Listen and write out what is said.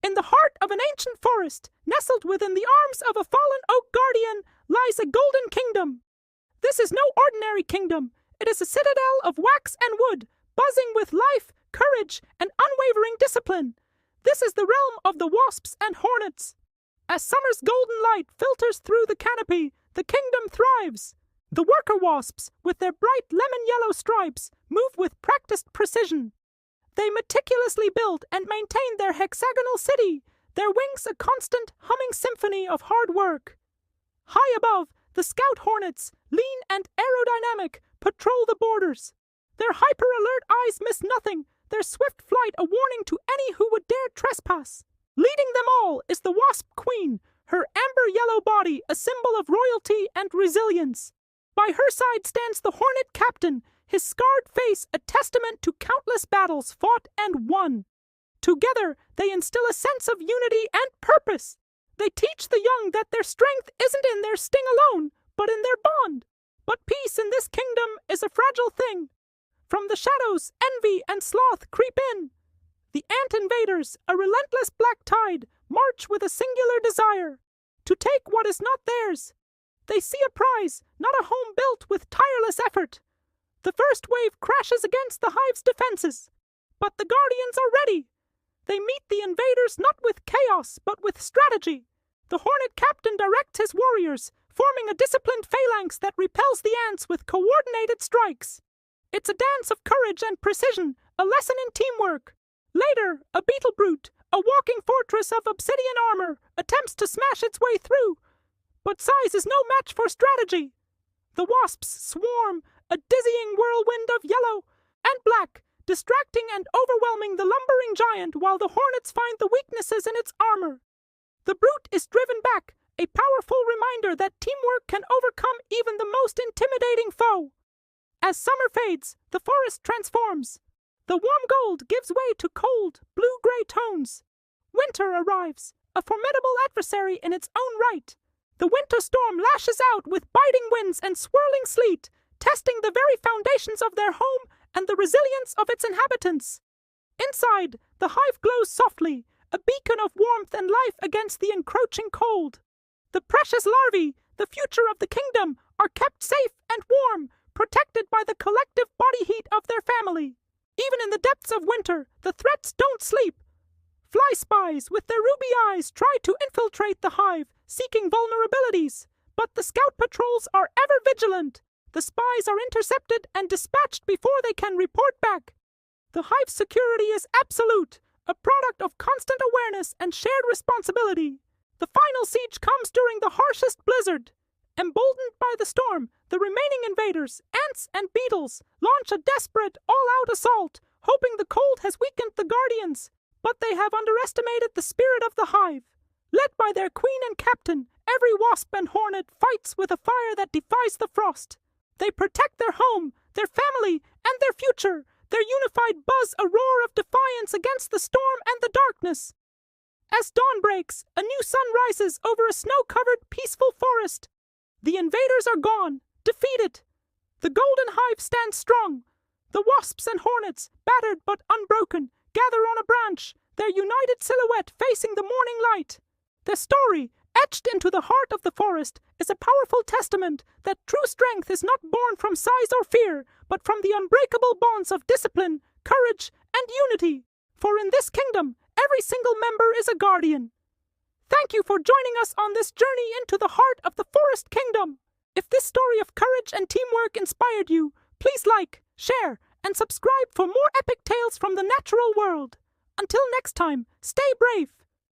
In the heart of an ancient forest, nestled within the arms of a fallen oak guardian, lies a golden kingdom. This is no ordinary kingdom. It is a citadel of wax and wood, buzzing with life, courage, and unwavering discipline. This is the realm of the Wasps and Hornets. As summer's golden light filters through the canopy, the kingdom thrives. The worker wasps, with their bright lemon-yellow stripes, move with practiced precision. They meticulously build and maintain their hexagonal city, their wings a constant, humming symphony of hard work. High above, the scout hornets, lean and aerodynamic, patrol the borders. Their hyper-alert eyes miss nothing, their swift flight a warning to any who would dare trespass. Leading them all is the wasp queen, her amber-yellow body a symbol of royalty and resilience. By her side stands the hornet captain, his scarred face a testament to countless battles fought and won. Together, they instill a sense of unity and purpose. They teach the young that their strength isn't in their sting alone, but in their bond. But peace in this kingdom is a fragile thing. From the shadows, envy and sloth creep in. The ant invaders, a relentless black tide, march with a singular desire to take what is not theirs. They see a prize, not a home built with tireless effort. The first wave crashes against the hive's defenses, but the guardians are ready. They meet the invaders not with chaos, but with strategy. The hornet captain directs his warriors, forming a disciplined phalanx that repels the ants with coordinated strikes. It's a dance of courage and precision, a lesson in teamwork. Later, a beetle brute, a walking fortress of obsidian armor, attempts to smash its way through. But size is no match for strategy. The wasps swarm, a dizzying whirlwind of yellow and black, distracting and overwhelming the lumbering giant while the hornets find the weaknesses in its armor. The brute is driven back, a powerful reminder that teamwork can overcome even the most intimidating foe. As summer fades, the forest transforms. The warm gold gives way to cold, blue-gray tones. Winter arrives, a formidable adversary in its own right. The winter storm lashes out with biting winds and swirling sleet, testing the very foundations of their home and the resilience of its inhabitants. Inside, the hive glows softly, a beacon of warmth and life against the encroaching cold. The precious larvae, the future of the kingdom, are kept safe and warm, protected by the collective body heat of their family. Even in the depths of winter, the threats don't sleep. Fly spies with their ruby eyes try to infiltrate the hive, seeking vulnerabilities. But the scout patrols are ever vigilant. The spies are intercepted and dispatched before they can report back. The hive's security is absolute, a product of constant awareness and shared responsibility. The final siege comes during the harshest blizzard. Emboldened by the storm, the remaining invaders, ants and beetles, launch a desperate, all-out assault, hoping the cold has weakened the guardians. But they have underestimated the spirit of the hive. Led by their queen and captain, every wasp and hornet fights with a fire that defies the frost. They protect their home, their family, and their future. Their unified buzz a roar of defiance against the storm and the darkness. As dawn breaks, a new sun rises over a snow-covered, peaceful forest. The invaders are gone, defeated. The golden hive stands strong. The wasps and hornets, battered but unbroken, gather on a branch, their united silhouette facing the morning light. Their story, etched into the heart of the forest, is a powerful testament that true strength is not born from size or fear, but from the unbreakable bonds of discipline, courage, and unity. For in this kingdom, every single member is a guardian. Thank you for joining us on this journey into the heart of the Forest Kingdom. If this story of courage and teamwork inspired you, please like, share, and subscribe for more epic tales from the natural world. Until next time, stay brave.